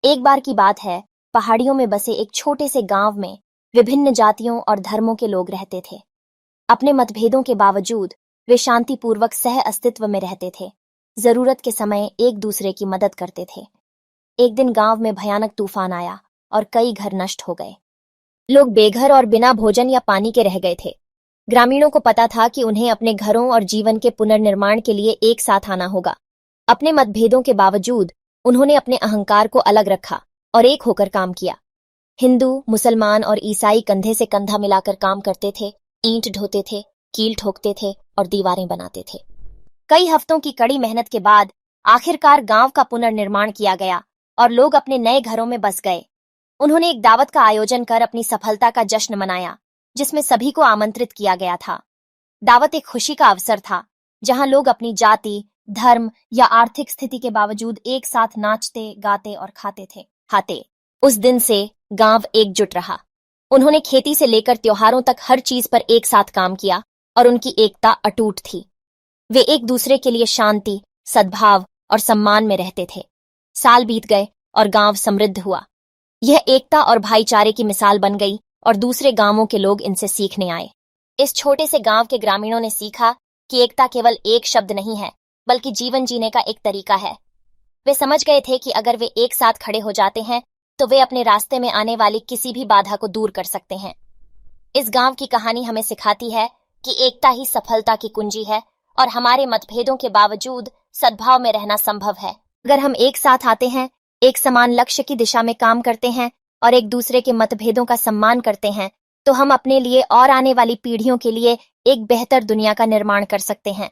एक बार की बात है, पहाड़ियों में बसे एक छोटे से गांव में विभिन्न जातियों और धर्मों के लोग रहते थे। अपने मतभेदों के बावजूद वे शांतिपूर्वक सह अस्तित्व में रहते थे। जरूरत के समय एक दूसरे की मदद करते थे। एक दिन गांव में भयानक तूफान आया और कई घर नष्ट हो गए। लोग बेघर और बिना भोजन या पानी के रह गए थे। ग्रामीणों को पता था कि उन्हें अपने घरों और जीवन के पुनर्निर्माण के लिए एक साथ आना होगा। अपने मतभेदों के बावजूद उन्होंने अपने अहंकार को अलग रखा और एक होकर काम किया। हिंदू, मुसलमान और ईसाई कंधे से कंधा मिलाकर काम करते थे, ईंट ढोते थे, कील ठोकते थे और दीवारें बनाते थे। कई हफ्तों की कड़ी मेहनत के बाद आखिरकार गांव का पुनर्निर्माण किया गया और लोग अपने नए घरों में बस गए। उन्होंने एक दावत का आयोजन कर अपनी सफलता का जश्न मनाया, जिसमें सभी को आमंत्रित किया गया था। दावत एक खुशी का अवसर था, जहां लोग अपनी जाति, धर्म या आर्थिक स्थिति के बावजूद एक साथ नाचते, गाते और खाते। उस दिन से गांव एकजुट रहा। उन्होंने खेती से लेकर त्योहारों तक हर चीज पर एक साथ काम किया और उनकी एकता अटूट थी। वे एक दूसरे के लिए शांति, सद्भाव और सम्मान में रहते थे। साल बीत गए और गांव समृद्ध हुआ। यह एकता और भाईचारे की मिसाल बन गई और दूसरे गांवों के लोग इनसे सीखने आए। इस छोटे से गांव के ग्रामीणों ने सीखा कि एकता केवल एक शब्द नहीं है, बल्कि जीवन जीने का एक तरीका है। वे समझ गए थे कि अगर वे एक साथ खड़े हो जाते हैं तो वे अपने रास्ते में आने वाली किसी भी बाधा को दूर कर सकते हैं। इस गांव की कहानी हमें सिखाती है कि एकता ही सफलता की कुंजी है और हमारे मतभेदों के बावजूद सद्भाव में रहना संभव है। अगर हम एक साथ आते हैं, एक समान लक्ष्य की दिशा में काम करते हैं और एक दूसरे के मतभेदों का सम्मान करते हैं, तो हम अपने लिए और आने वाली पीढ़ियों के लिए एक बेहतर दुनिया का निर्माण कर सकते हैं।